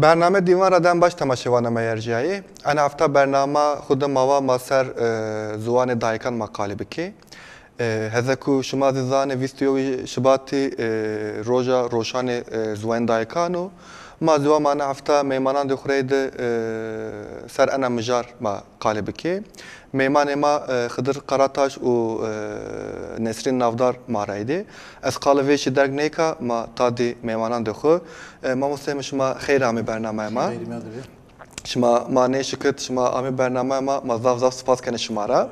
برنامه دیوان را دم باش تماشاوانه مرجعی. انا هفته برنامه خود ماوا ماسر زوان دایکان مقاله بکی. هزکو شما زان ویستیوی شباتی روزا روشان زوان دایکانو ما زوا معنا هفته میمانان دخورید سر انا مجار مقاله بکی. میمان ما خضر قراتاش و نسرین نافدار مارایدی. از قاله ویش درگ نیکا ما تادی میمانان دخو. ما مستهم شما خیر آمی برنامه ما. شما ما نیشکت شما آمی برنامه ما زاف سپاس کنه شما را.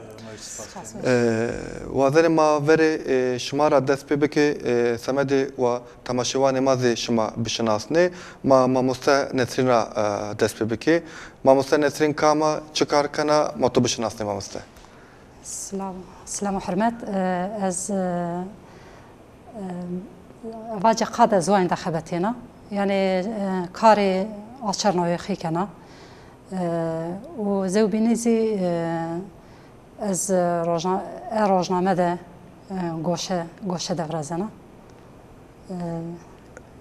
وازن ما وره شما را دست پی بکه سمده و تماشاوان ما زی شما بشناسنه ما مسته نسرین را دست پی بکه ما مسته نسرین کاما چکار کنه ما تو بشناسنه ما مسته سلام و حرمت از واجه قاد زوین دخبتینا یعنی کاری آچرنوی خی کنه و زو بینیزی از روزنامه ده گوشه دفرزنه.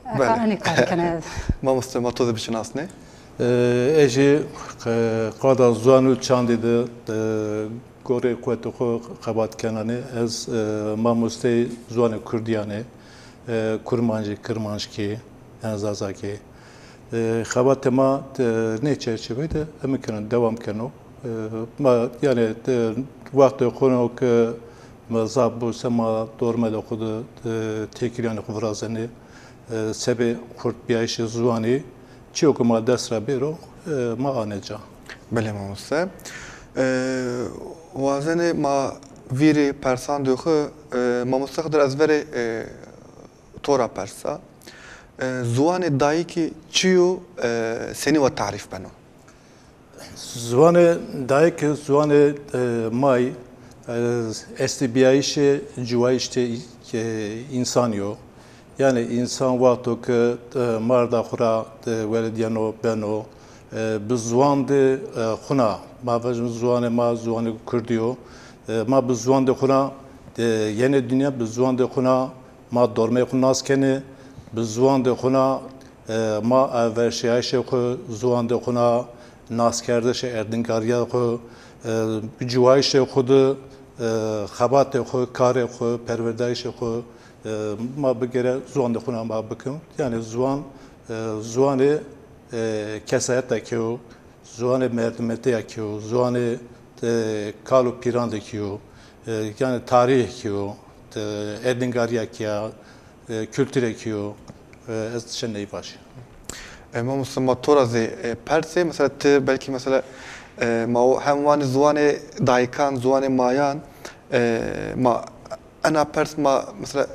اکنی کار کنه. ما مستم تو بشناسنه. اجی قادا زوانو چندی ده گوره قوت خو قباد کنانه از ما مستی زوان کردیانه کرمانجی از ازاکی خبات ما نه چرچه ده امکان دوام کنو ما yani وقت خونه که مذاب بوسه ما دورمه خود تکیلانی خورازنی سبب خورد بیایش زوانی چیو که ما دست را بیرو ما آنجا. بله ما مست. وازنه ما ویری پرسان دوخه ما مستقدر از وری تورا پرسا زوان دایی که چیو سنی و تعریف بنو. زوان دایک زوان مای استبیایش جوایشت انسانیو yani insan vakti ki marda xura velediyano beno bizwande xuna ma bizwande ma zwane kurdiyo ma bizwande xuna yeni dünya bizwande xuna ma dorme xunas kene bizwande xuna ma verşiyayşe xu zwande xuna ناسکردش اردنگاریا خو جوایش خود خبات خو کار خو پروردایش خو ما بگیره زوان دخونم با بکن یعنی زوان کسایت کیو زوان مردمتی کیو زوان کالو پیراند کیو yani tarih kیو اردنگاریا کیا kültür kیو از چنین باشه ما مسلم تورازی پرسه مثلا belki مثلا ما هم وان زوان دایکان زوان مایان ما أنا برس ما مثلا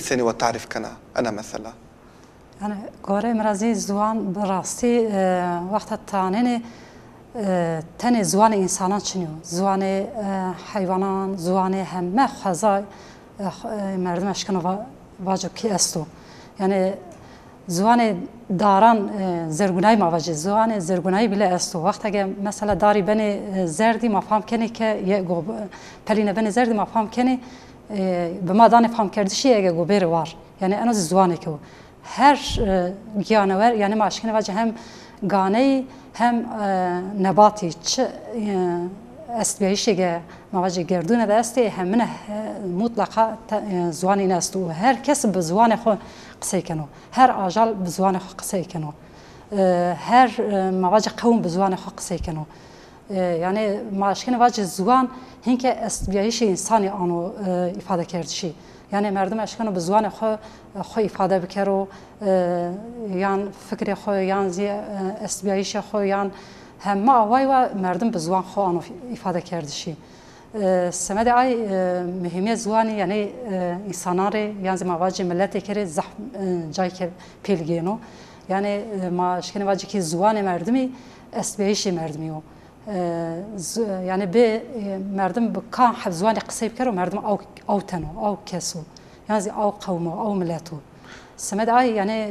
سني وتعرف كنا أنا مثلا أنا قارئ مرازي زوان براستي وقت التانين تاني زوان إنسانات شنو زوان حيوانات زوان هم ما خزاي مردم أشكنوا واجب كي أستو يعني زوان داران زرگونای مواجه زوان زرگونای بله استو وقت اگه مثلا داری بنی زردی ما فهم کنی که یه گو پلینه بنی زردی ما فهم کنی به ما دانه فهم کردشی اگه گو بیر وار یعنی انا زوانه که هر گیانور یعنی ما اشکنه واجه هم گانه هم نباتی چه استبیایشی که مواجه گردونه دستی همه مطلقا زوانی نستو هر کس به زوان خو قصه کنو هر آجال به زوان خو قصه کنو هر مواجه قوم به زوان خو قصه کنو یعنی ماشکن واجه زوان هینک استبیایش انسانی آنو ifade کردشی یعنی مردم اشکنو به زوان خو ifade بکرو یان فکر خو یان زی استبیایش خو یان هم آوای و مردم به زوان خو آنو ifade کردشی سمد آی مهمیت زوانی یعنی انساناره یعنی مواجه ملتی که زحم جای که پیلگینو یعنی ما شکن واجه که زوان مردمی استبیایش مردمیو یعنی به مردم بکان حب زوانی قصیب کرد و مردم او تنو او کسو یعنی او قومو او ملتو سمد آی یعنی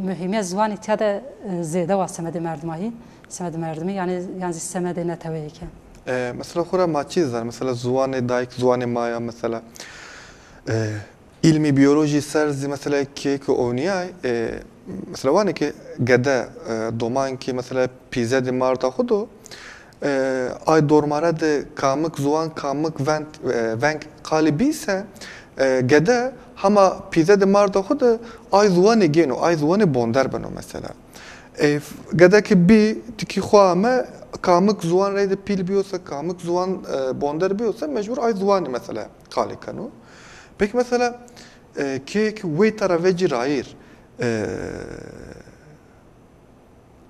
مهمیت زوانی تیاد زیده و سمد مردمایی سمد مردمی یعنی سمد نتویی که مثلا خورا ما چیز دار مثلا زوان دایک زوان مایا مثلا ilmi biyoloji serzi mesela ki oynayay mesela var ki gede doman ki mesela pize de marta hudu ay dormara de kamık zuan kamık venk kalibi ise gede hama pize de marta hudu ay zuani geno ay zuani bonder beno mesela gede ki bir tiki xuame kamık zuan reyde pil biyorsa kamık zuan bonder biyorsa mecbur ay zuani mesela kalikanu. Peki mesela ki ve tarafı cirayir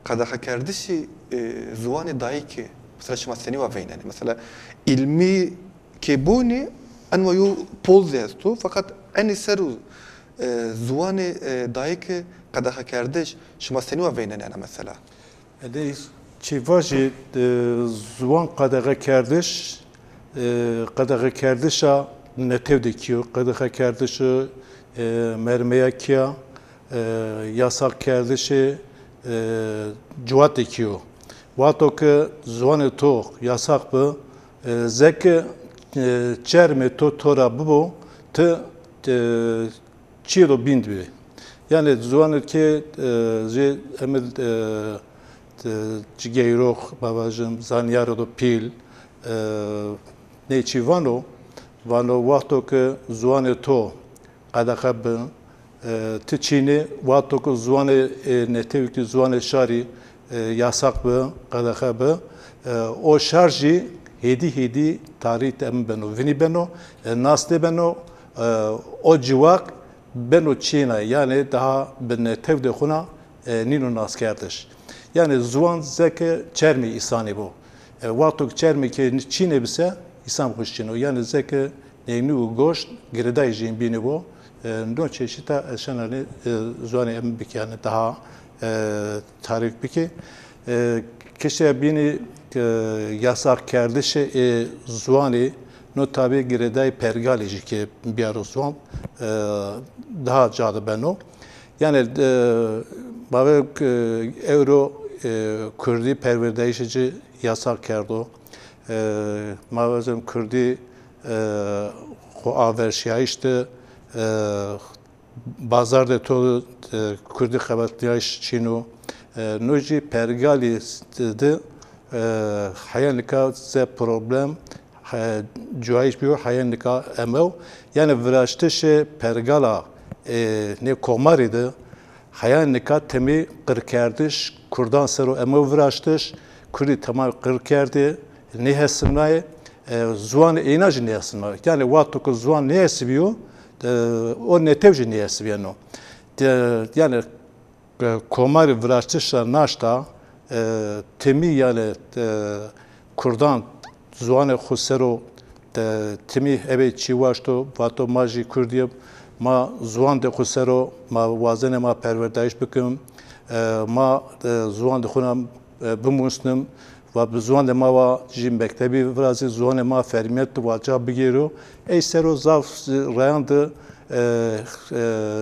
kadar kerdişi zuani dahi ki mesela şuma seni var veyneni mesela ilmi kebuni anvayu polzestu fakat en seru zuani dahi ki kadar kerdiş şuma seni var veyneni ana mesela. Yani çivaji zuan kadar kerdişa netev dikiyor kadar kerdişi mermiye kiya yasak kerdişi cuvat dikiyor. Vato ki zuanı to yasak bu zeki çerme to tora bu te çilo bindvi. Yani zuanı ki je emel cigeyroh babacım zanyaro do pil ne çivano vano vato ki zuanı to adakabın Tçini vato zuanı netevki zuanı şari yasak bu kadar o şarjı hedi tarih tem beno vini beno nasde beno o civak beno Çin'e yani daha ben netevde huna nino naskerdiş yani zuan zeke çermi isani bu vato çermi ki Çin'e bise İslam kuşçino yani zeke neynu goş girdai jimbini bu no çeşitli eşyanları zuanı em yani daha tarih biki kişi bini yasak kerdişi zuanı no tabi girdai pergalici ki bir ara zuan daha cadı beno yani baba euro Kürdi perverdeşici yasak kerdo mavazım Kürdi o averşiyayıştı bazarda to Kürdi xebatliyaş Çinu noji pergali de hayanika ze problem cuayış biyo hayanika emev yani viraştış pergala ne komarıydı hayanika temi kırkerdiş Kurdan sero emev viraştış Kürdi tamam kırkerdi ne hesimnay zuan enaj ne hesimnay yani vato zuan ne hesibiyo o netevci ne hesibiyano yani komari viraştışlar naşta temi yani Kurdan zuan xusero temi ebe çivaşto vato maji Kürdiye ma zuan de xusero ma vazene ma perverdayiş bikim ma zuan de xuna bimusnim ve zuan de ma va jim mektebi vrazı zuan ma fermiyet vaca bigero ey sero zaf rayandı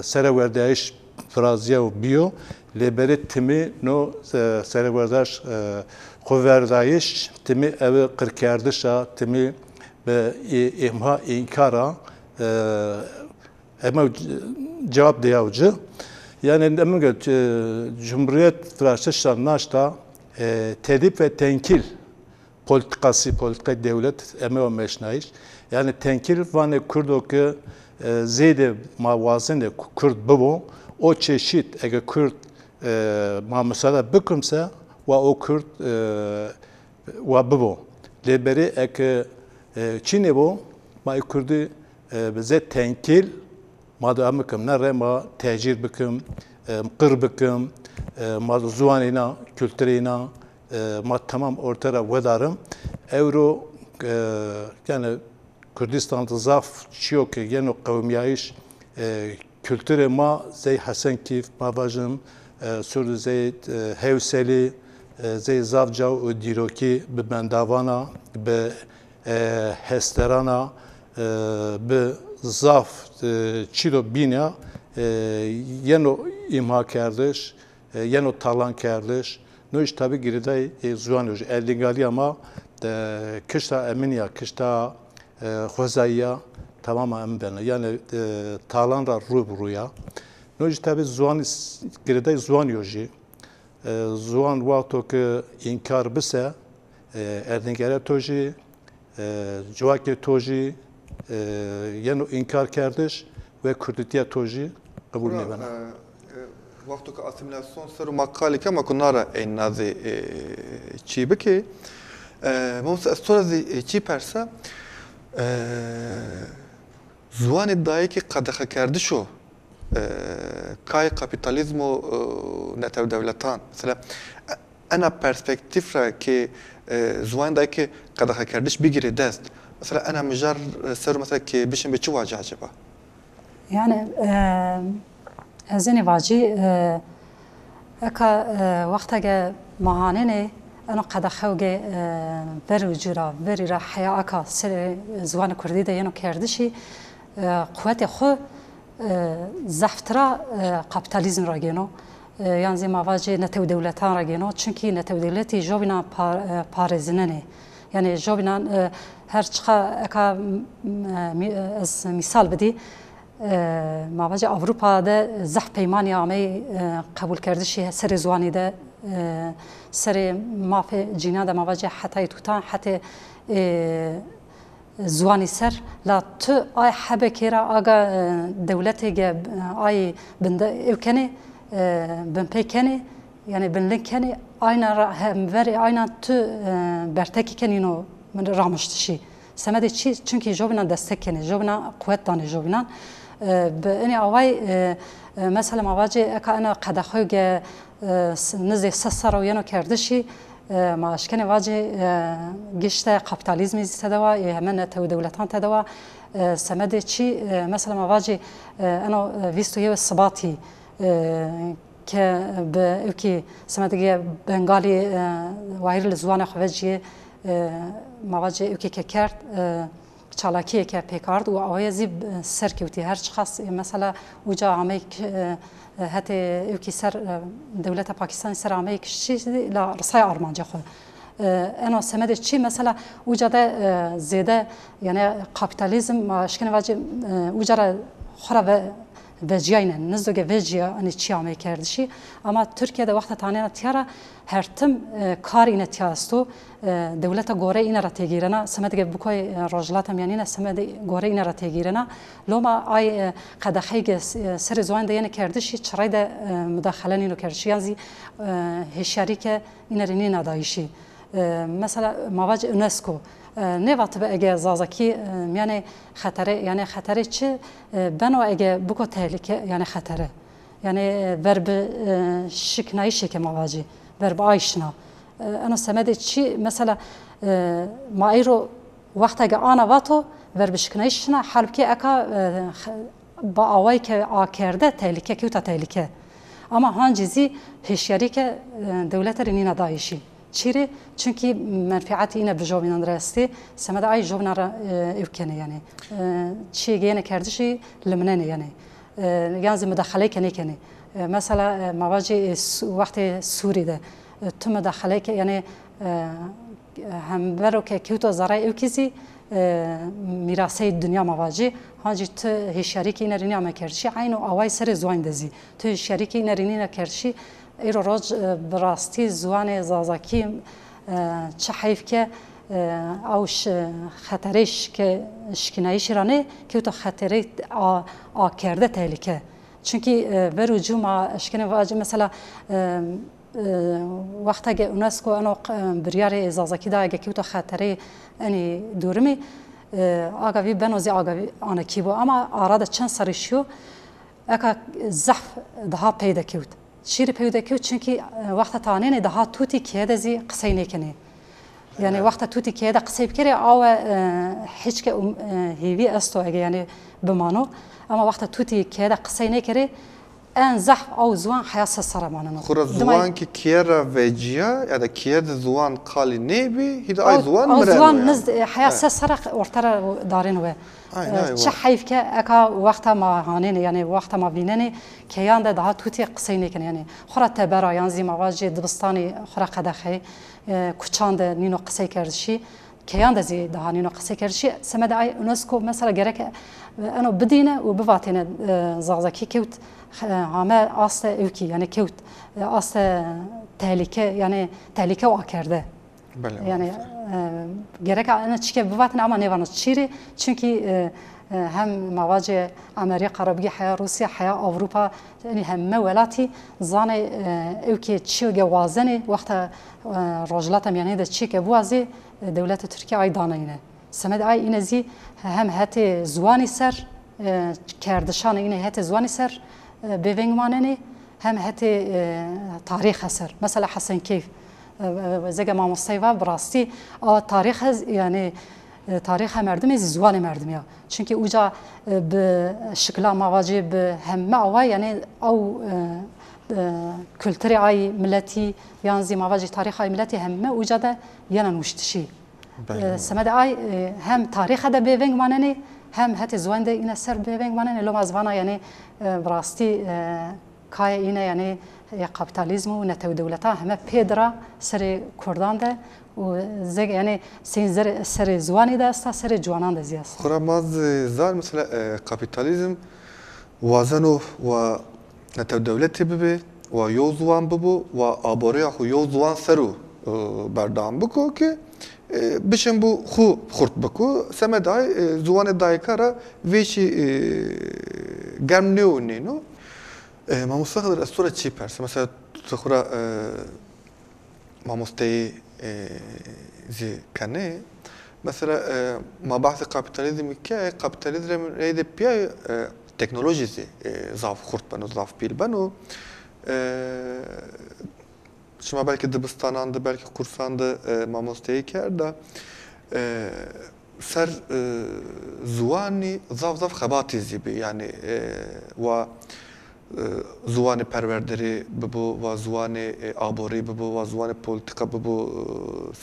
serverdayiş vrazıya biyo lebere timi no serverdaş kuvverdayiş timi ev kırkerdişa timi be imha inkara ama cevap diyavcı yani emin Cumhuriyet Fransızlar naşta tedip ve tenkil politika devlet emeği meşnayiş yani tenkil vane Kürdo ki zeyde mavazene Kürt bu o çeşit eğer Kürt ma müsaade bükümse ve o Kürt ve bu leberi eğer Çin'e bu ma Kürt'ü bize tenkil madem büküm nere ma tecir büküm kır büküm ma zuanina kültürina ma tamam ortaya vedarım euro yani Kürdistan'da zaf çiyor ki yeni kavmiyayiş kültüre ma zey Hasenkif ma vajım sur zey hevseli zey zavca u diroki be bendavana be hesterana be zaf çilo bina yeno imha kardeş yeno talan kardeş no iş tabi giriday zuanoj eldigali ama kışta eminiya kışta xozaya tamamen em bene. Yani talan ra ruya. Noji tabi zuan girede zuan yoji. Zuan vakto ki inkar bise erdingere toji civaki toji yenu inkar kardeş ve Kürtitiye toji kabul ne bana. وقتی که اسیمیلاسیون سر و مقالی که ما کناره این نازی چی بکی موس استورزی چی پرسه زوان دایی که قدخه کرده شو کای کپیتالیزم و نتو دولتان مثلا انا پرسپکتیف را که زوان دایی که قدخه کردش بگیره دست مثلا انا مجر سر مثلا که بشن به چه واجه عجبه يعني هزيني واجي اكا وقتا مهانيني انا قد خوجي برو جرا بري را حيا اكا سر زوان كردي ده ينو كردشي قوتي خو زفترا کاپیتالیزم را گینو یعنی زی مواجه نتو دولتان را گینو چونکی نتو دولتی جوبینا پارزننه یعنی جوبینا هر چقا اکا از مثال بدی مواجه اروپا ده زح پیمانی آمی قبول کردشی سر زوانی ده سر مافی جینا ده مواجه حتی توتان حتی زوانی سر لا تو آی حبه کیرا آگا دولتی که آی بنده او کنی بن پی کنی یعنی بن لین کنی آینا را هموری آینا تو برتکی کنی نو من رامشتشی سمدی چی چونکی جوبنا دستک کنی جوبنا قوت دانی جوبنا بانی آوای مثلا مواجه اکا انا قد خوی که نزد سسر و ینو کردشی ما اشکن واجه گشت کاپیتالیزمی تدوا همه تو دولتان تدوا سمده چی مثلا ما واجه انا ویستو یه ثباتی که به اوکی سمده بنگالی وایر لزوان خواجه ما واجه اوکی که کرد چالاکیه که پیکارد و آوازی سر کیوتی هر شخص مثلا وجا عمیک حتی اوکی سر دولت پاکستان سر عمیک چیزی لا رسای آرمانجا خو انا سمده چی مثلا وجا ده زیاده یعنی کاپیتالیزم ماشکن واجه وجا را خورا وجیاینه نزدیک وجیا انی چی عمی کردشی اما ترکیه ده وقت تانینا تیارا هر تم کار اینه تیاستو دولت گوره اینه را تگیرنا سمده بکوی رجلات هم یعنی سمده گوره اینه را تگیرنا لوما آی قدخی سر زوان ده یعنی کردشی چرای ده مداخله اینو کردشی یعنی هشیاری که اینه رینی ندایشی مثلا مواج یونسکو نه وقت به اگه زازکی یعنی خطره چه بنو اگه بکو تهلکه یعنی خطره یعنی ورب شکنایشی که مواجه ورب آیشنا انا سمده چی مثلا ما ایرو وقت اگه آنا واتو ورب شکنایشنا حالب که اکا با آوایی که آکرده تهلکه کیوتا تهلکه اما هانجیزی هشیاری که دولت رینی ندایشی چیره چونکی منفعتی اینه به جوابینا درسته سمده آی جوابینا را اوکنه یعنی چی گینه کردشی لمنه یعنی یعنی مداخله کنه مثلا مواجه وقت سوری ده تو مداخله که یعنی هم برو که کیوتو زرای اوکیزی میراثی دنیا مواجه هنجی تو هشیاری اینه رینی آمه کردشی عینو آوای سر زوان دزی تو هشیاری اینه رینی نکردشی ایرو روز براستی زوان زازاکی چه حیف که اوش خطرش که شکنایش رانه که تو خطره آکرده تهلکه چونکی برو جو ما اشکنه واجه مثلا وقتا که یونسکو انو بریار زازاکی دا اگه که تو خطره انی دورمی آگاوی بنوزی آگاوی آنه کی بو اما آراده چند سرشیو اکا زحف دها پیدا کیوت شیر پیدا کیوت چونکی وقتا تانین دها توتی که دزی قصی نکنه یعنی وقتا توتی که دا قصی بکره آو هیچ که هیوی استو اگه یعنی بمانو اما وقتا توتی که دا قصی نکره ان زحف او زوان حیاس سرمانه خورا زوان که کیرا وجیا یا دا کیر زوان قالی نبی هیدا آی زوان مرنو زوان نزد حیاس سر ورتر دارینو چه حیف که اکا وقتا ما هانین یعنی وقتا ما بیننی که یان ده توتی قصی نکنه یعنی خورا تبرا یان زی مواجه دبستانی خورا قدخه کچاند نینو قصی کردشی كيان دزي دهانينو قصي كرشي سمد اي يونسكو مثلا جرك انا بدينا وبفاتنا زغزكي كوت عامه اصل اوكي يعني كوت اصل تهلكه يعني تهلكه واكرده yani gerek ana çıkıp bu vatın ama ne var çiri çünkü hem mavacı Amerika Arabi haya Rusya haya Avrupa yani hem velatı zane evki çiğ gevazeni vakta rojlatam yani de çıkıp bu azı devlet Türkiye aydana yine semed ay inezi hem hati zuani ser kerdişan yine hati zuani ser bevengmaneni hem hati tarih eser mesela Hasan Keyf زەگە مامۆستایوا بڕاستی ئەوە تاریخ یعنی تاریخە مردمی زوانی مردمیە چونکی ئوجا شکلا ماواجی بە هەممە ئەوە یعنی ئەو کولتوری ئای ملەتی یانزی ماواجی تاریخای ملەتی هەممە ئوجادا یەنە نوشتشی سەمەدە ئای هەم تاریخە دە بێڤنگمانەنێ هەم هەتی زوان دە ئینە سەر بێڤنگمانەنێ لۆ مازڤانە یعنی بڕاستی کایە ئینە یعنی یا کاپیتالیزم و نتو دولتها همه پیدرا سر کردان ده و زگ یعنی سر زوانی ده است سر جوانان ده زیاست. خراماز زار مثلا کاپیتالیزم وازنو و نتو دولتی ببی و یو زوان ببو و آباریا خو یو زوان سرو بردام بکو که بشن بو خو خورد بکو سمدای زوان دایکارا ویشی گرم نیونینو ما مستخدر الصورة تشي بارس مثلا تخورا ما مستي زي كانه مثلا ما بعث الكابيتاليزم كي كابيتاليزم ريد بيا تكنولوجيا زي ضعف خرط بنو ضعف بيل بنو شما belki Dibstan'da belki Kursan'da ما مستي كرده سر زواني ضعف خباتي زي يعني و زوان پروردری ببو و زوان آبوری ببو و زوان پولیتیکا ببو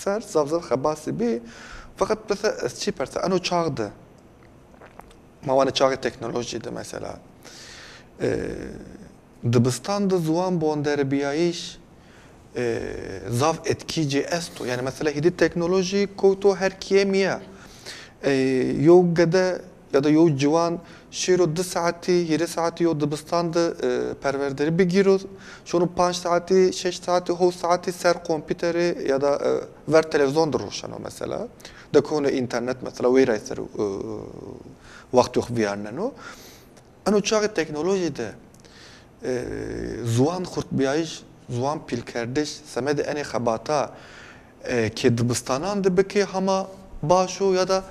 سر زاف خباسی بی فقط بس چی پرسه انو چاقده موان چاق تکنولوژی ده مثلا دبستان ده زوان بوندر بیایش زاف etkici استو yani mesela hidi teknoloji koytu her kiyemiye yok gede ya da yok civan شیرو 2 ساعتی 7 ساعتی و دبستان ده پروردری بگیرو شونو 5 ساعتی 6 ساعتی 7 ساعتی سر کامپیوتری یا دا ور تلویزیون دروشنو مثلا دکونه اینترنت مثلا ویرای سر وقتی خو بیارننو انو چاق تکنولوژی ده زوان خورد بیایش زوان پیل کردش سمد انی خباتا که دبستانان ده بکی هما باشو یا دا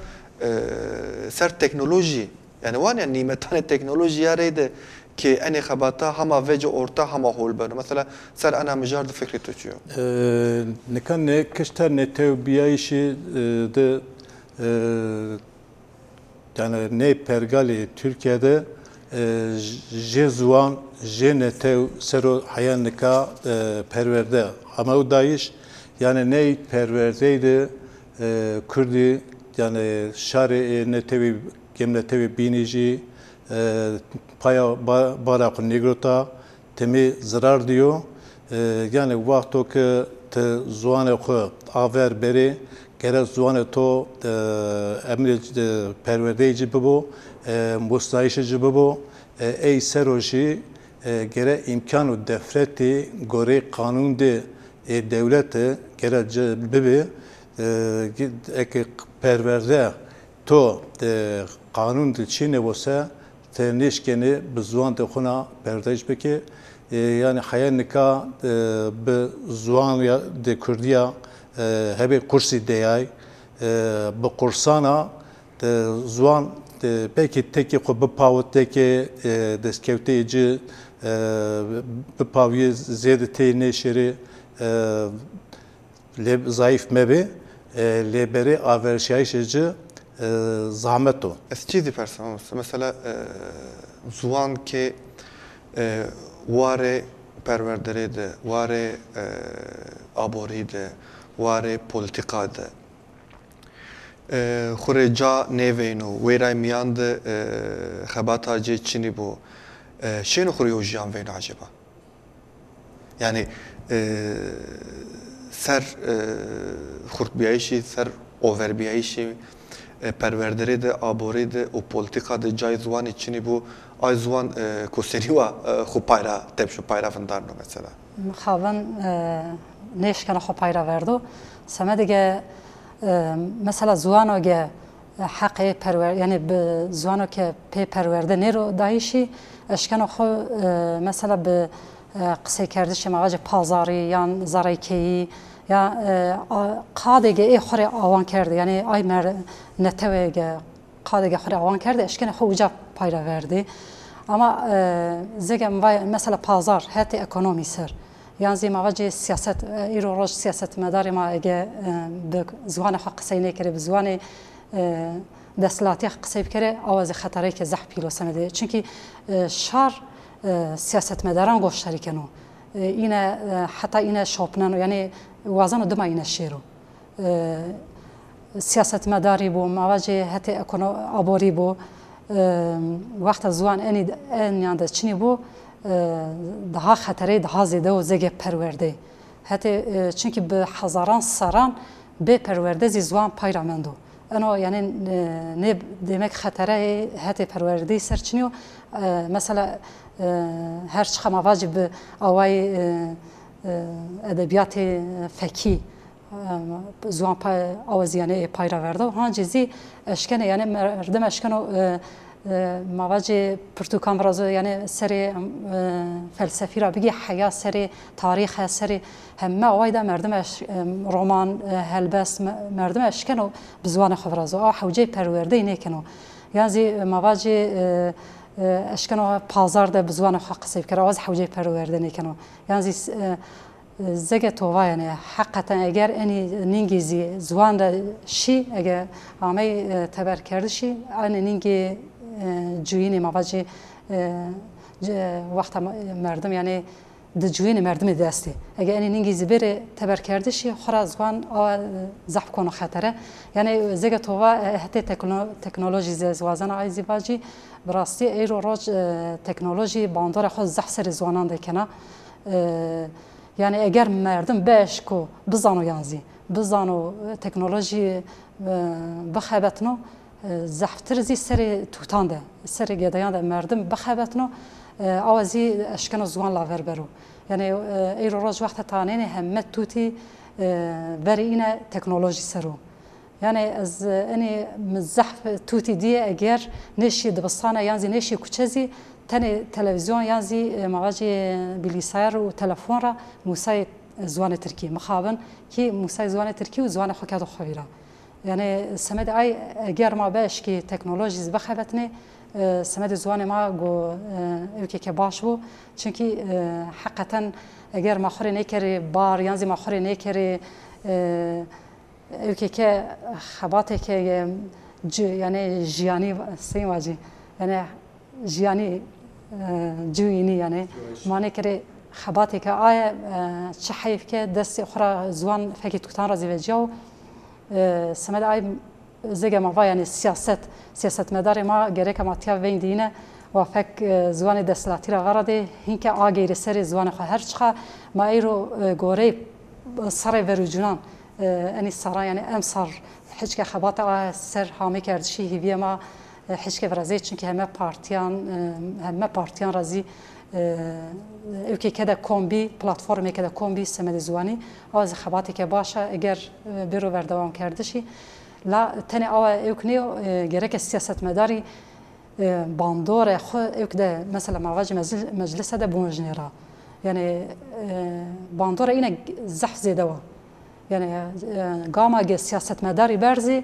سر تکنولوژی yani var ya nimetane teknolojiye reyde ki eni xabata hama vece orta hama hol beno. Mesela ser ana mijar de fikri tutuyor. Nekan ne kıştar ne tevbiyayişi de yani ne pergali Türkiye'de jezuan jenetev sero hayanika perverde ama o dayiş yani ne perverdeydi Kürdi yani şari ne tevi gemletevi binici paya barak negrota temi zarar diyor yani vakto ki te zuane ko aver beri gere zuane to emri perverdeyici bu mustayişici bu ey seroji gere imkanu defreti gore kanun de devleti gere bibi ek perverde to kanun de Çin'e olsa tenişkeni bizwan de xuna perdeş beki yani hayanika be zuan ya de Kürdiya hebe kursi deyay be kursana de zuan peki teki ko be pavteki deskevteci be paviye zedete neşeri le zayıf mebi leberi averşayşeci zahmet o. Çiğdi persam mesela zuan ki vare perverdere de, vare abori de, vare politika de. Xureca neveyno, veray miyan de xebata ce Çin'i bu. Şenu xureyo jiyan veyno acaba? Yani ser xurtbiyayişi, ser overbiyayişi perverderi de aborî de û politika de cay ziwanê Çînê bû ay ziwan ku serî wa xwe payra tep ji payra vindarno mesela. Mixabin nêşkena xwe payra verdo seme dige mesela ziwano ge حقی پرور یعنی به زوانو که پی پرورده نیرو دایشی اشکنو خو مثلا به قصه کردش مواجه پازاری یا زرایکی یا قادگی ای خوری آوان کرده یعنی آی مر نتویگه قادگی خوری آوان کرده اشکنو خو وجا پایرا وردی اما زگم مثلا پازار حتی اکونومی سر یعنی زی مواجه سیاست ایرو روش سیاست مداری ما اگه به زوان خو قصه نکره به زوان دستلاتی قصه بکره آواز خطری که زح پیلو سمده چونکی شار سیاست مداران گوشتری کنو اینه حتی اینه شوپنانو یعنی وازنو دم اینه شیرو سیاست مداری بو مواجه حتی اکنو آبوری بو وقت زوان این یانده چنی بو daha خطری daha زیاده و زگه پرورده حتی چونکی به هزاران سران به پرورده زوان پیرامندو أنا يعني نب دمك خطره هاتي پروردی سرچنیو مثلا هر چه ما واجب آوای ادبیات فکی زوان آوازیانه پایرا ورده ها جزی اشکنه یعنی مردم اشکنو مواجه پرتوکان برازو یعنی سری فلسفی را بگی حیا سری تاریخ سری همه آوایده مردم رمان هلبس مردم اشکنو بزوان خبرازو حوجه پرورده اینه کنو یعنی مواجه اشکنو پازار ده بزوان خو قصه بکره آواز حوجه پرورده نیکنو یعنی زگه تووا یعنی حقیقتا اگر اینی نینگیزی زوان ده شی اگر آمی تبر کرده شی آن نینگی جوینی مواجه وقت مردم یعنی دجوین مردم دستی اگر این انگلیسی بره تبر کرده شی خرازوان آ زحف کنه خطره یعنی زیگه تووا هتی تکنولوژی زوازن آیزی باجی براستی ایرو روز تکنولوژی باندار خود زحف سر زوانان دکنه یعنی اگر مردم بهش کو بزانو یانزی بزانو تکنولوژی بخابتنو زحفتر زی سر توتان ده سر گدایان ده مردم بخابتنو آوازی اشکن زوان لاور برو یعنی ایرو روز وقت تانین همه توتی بری اینه تکنولوژی سرو یعنی از اینی مزحف توتی دی اگر نشی دبستانه یعنی نشی کوچزی تنی تلویزیون یعنی مواجه بلیسایر و تلفن را موسای زوان ترکی مخابن کی موسای زوان ترکی و زوان خوکات و خویرا یعنی سمد ای اگر ما باش کی تکنولوژی بخابتنه سمد زوان ما گو اوکی که باش بو چونکی حقیقتا اگر ما خوری نکری بار یعنی ما خوری نکری اوکی که خباته که یعنی جیانی سیم واجی یعنی جیانی جوینی یعنی ما نکری خباته که آیا چه حیف که دست اخرى زوان فکر توتان رازی وجیو سمد ای زیگه ما یعنی سیاست مدار ما گره که ما تیا وین دینه و فک زوان دستلاتی را غرده هین که آگیر سر زوان خو هر چخه ما ایرو گوره سر وروجنان اینی سرا یعنی امسر هیچ که خبات سر حامی کردشی هیوی ما هیچ که ورزی چون که همه پارتیان رازی اوکی که ده کمبی پلتفرمی که ده کمبی سمد زوانی آز خباتی که باشه اگر برو وردوام کردشی لا تاني أو يمكنه جرك السياسة مداري باندور خو يمكن مثلا مع واجه مجلس هذا بومجنيرا يعني باندور إنه زحف زيدوا يعني قامة السياسة مداري برزي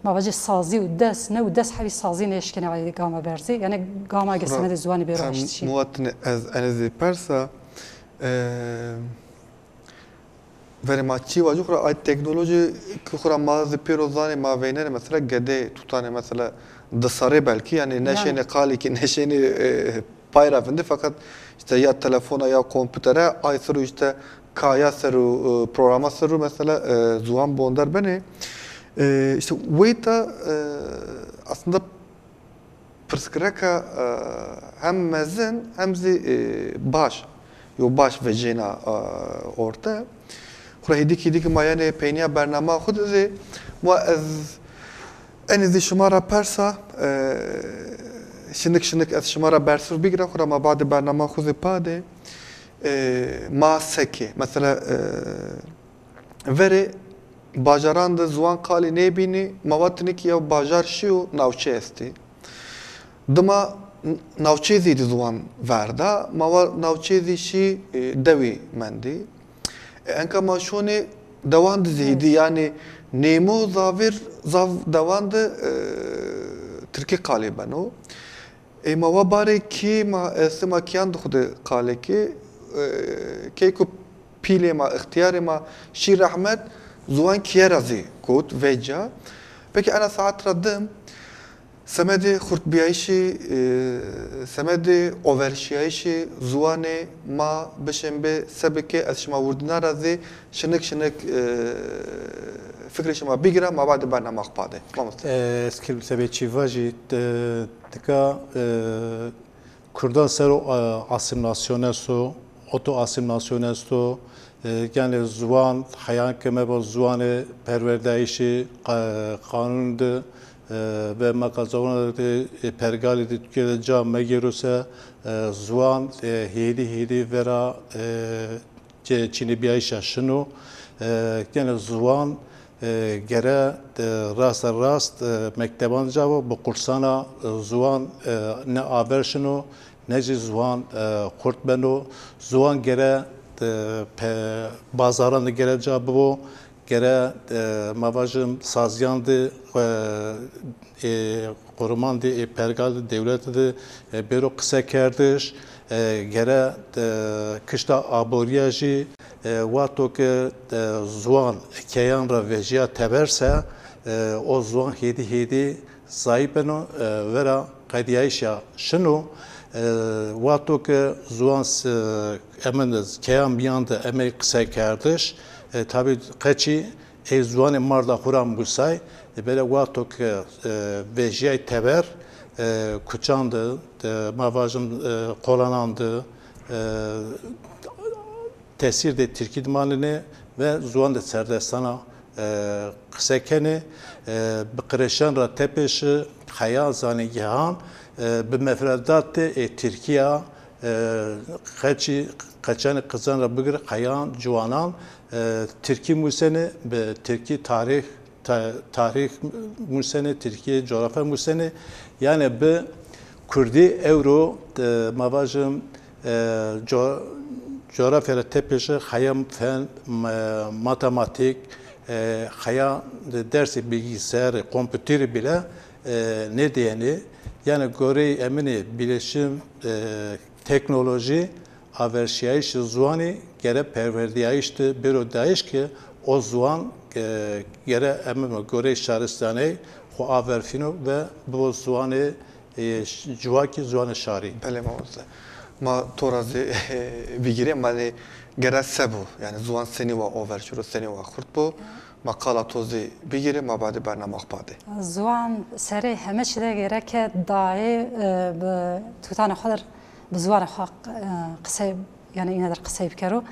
مع واجه صازي ودس نو دس حبي صازي نيش كنا على قامة برزي يعني قامة السنة الزواني بيروشتشي مواطن أنا زي برسا ولی ما چی واجو خورا ای تکنولوژی که خورا ما زپیروزانی ما وینر مثلا گده توتانه مثلا دساره بلکی یعنی نشین قالی که نشین پایرا فنده فقط işte ya telefona ya kompütere ay sırrı işte kaya sırrı programa sırrı mesela zuan bondar beni işte weyta aslında pırskıraka hem mezin hem zi baş yo baş ve jena orta خورهیدی کی دیگه مایان پینیا برنامه خود زی و از انزی شما را پرسا شنک از شما را برسر بگیرم خورا ما بعد برنامه خود پاده ما سکی مثلا وره باجاران ده زوان قالی نبینی مواتنی که یو باجار شیو ناوچه استی دما ناوچه زید زوان ورده ما ناوچه زیشی دوی مندی انکا ما شونه دوان ده زیدی یعنی نیمو زاو دوان ده ترکی قالی بنو ما باره کی ما اسما کیان ده خود قالی کی کو پیله ما اختیار ما شیر احمد زوان کیه رازی کود ویجا پکی انا ساعت ردم سمدی خورد بیایشی سمدی اوورشیایشی زوان ما بشم به سبکه از شما وردنا رازی شنک فکر شما بگیرم ما بعد برنامه خپاده اسکیل سبچی واجی تکا کردان سر اسیمناسیونستو اوتو اسیمناسیونستو yani zuvan hayan keme bu zuvanı perverdayişi kanundu ve makazavuna pergali de Türkiye'de cam megeruse zuvan hedi vera Çin'i bir ayşe şunu yani zuvan gere rast mekteban cevabı bu kursana zuvan ne haber şunu ne zuvan kurt beno zuvan gere bazaran da geleceği bu gere mavajım sazyandı korumandı pergaldı devleti bero kısa kerdiş gere kışta aboriyajı vato ki zuan keyan ra vejiya teberse o zuan hedi zayıbeno vera kadiyayşa şunu واتو که زوان امن کیام بیانده امی قصه کردش تابی قچی ای زوان مرد خورم بسای بله واتو که وجیای تبر کچانده مواجم قولانانده tesir de Türkiye malini ve zuan de serdestana قصه کنه بقرشان را تپش خیال زانگیهان به مفردات ترکیه قچان قزان را بگر خیان جوانان ترکی موسنه به ترکی تاریخ موسنه ترکی coğrafya موسنه yani به کردی اورو مواجم coğrafya tepeşi hayam fen matematik haya dersi bilgisayar kompüteri bile ne diyeni yani göre emini bileşim teknoloji aversiyayış zuani gere perverdiyayıştı biro dayiş ki o zuan gere emin göre şaristane xo averfino ve bu zuani cuvaki zuani şari. Bele mavze. Ma torazi bigire mali gere sebu yani zuan seni ve overşuru seni ve kurt bu. مقاله توزی بگیره ما بعد برنامه خپاده زوان سری همه چیز گره که دای توتان خودر بزوان خاق قصه یعنی این در قصه بکرو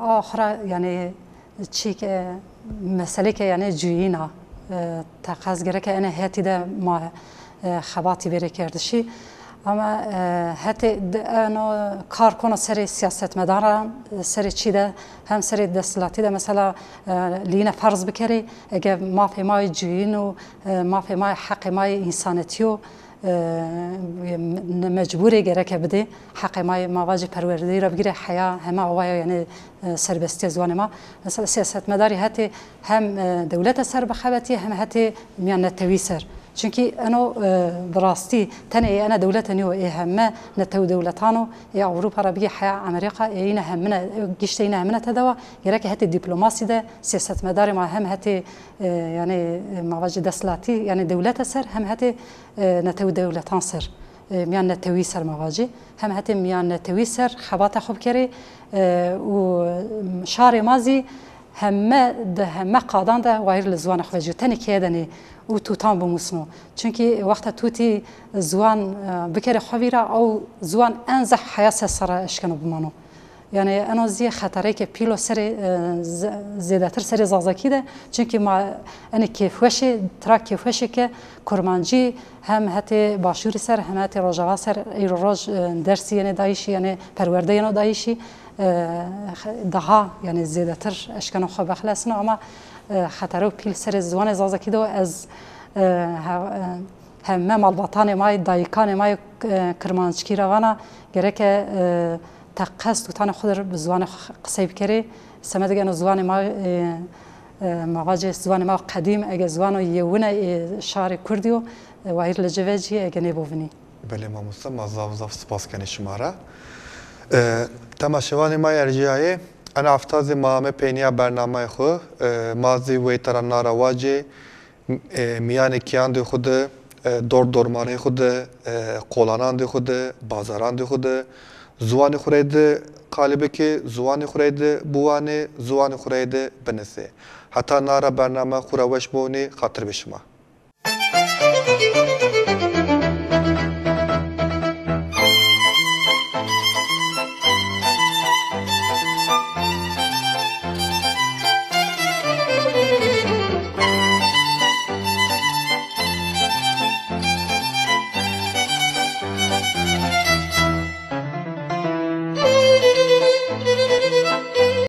آخر یعنی چی که مسئله که یعنی جوینا تقاض گره که اینه هتی ده ما خباتی بره کردشی اما حتی انو کار کنه سری سیاست مداران سری چی ده هم سری دستلاتی ده مثلا لینا فرض بکری اگه مافی مای جوین و مافی مای حق مای انسانیتیو مجبوری گره که بده حق مای مواجه پروردگی را بگیره حیا همه اوایو یعنی سربستی زوان ما مثلا سیاست مداری حتی هم دولت سر بخوابتی هم حتی میان نتویسر چونکی انو براستی تنه انا دولتنی و همه نتو دولتانو یا اروپا را بگی حیا امریکا اینا همنا گشت اینا همنا تدوا گره که حتی دیپلماسی ده سیاست مداری ما هم حتی یعنی مواجه دستلاتی یعنی دولت سر هم حتی نتو دولتان سر میان نتوی سر مواجه هم حتی میان نتوی سر خبات خوب کری و شار مازی همه ده همه قادان ده وایر لزوان خوجو تنی کیدنی و توتان بموسنو چونکی وقت توتی زوان بکر خویرا او زوان انزح حیاس سر اشکنو بمانو یعنی انوزی خطری که پیلو سر زیادتر سر زازکی ده چونکه ما ان کیفوش ترا کیفوش که کرمانجی هم هتی باشوری سر هم هتی روجاوا سر ایرو روج درسی یعنی دایشی یعنی پرورده یعنی دایشی daha yani زیادتر اشکان خو بخلصنا اما خطر و پیل سر زوان زازکی دو از همه مالباتان مای دایکان مای کرمانچکی روانا گره که تقصد و تان خود به زوان قصه بکری سمت گنو زوان ما مواجه زوان ما قدیم اگه زوان یونه شعر کردیو وایر لجوجی اگه نبوونی بله ما مستم زاف سپاس کنی شما را تماشاوان ما ارجعی انا افتاز ما پینیا برنامه خو مازی و ترنا رواجی میان کیان دی خود دورمانه خود قولانان دی خود بازاران دی خود زوان خورید قالبه که زوان خورید بوانه زوان خورید بنسه حتی نارا برنامه خوروش بونی خاطر بشما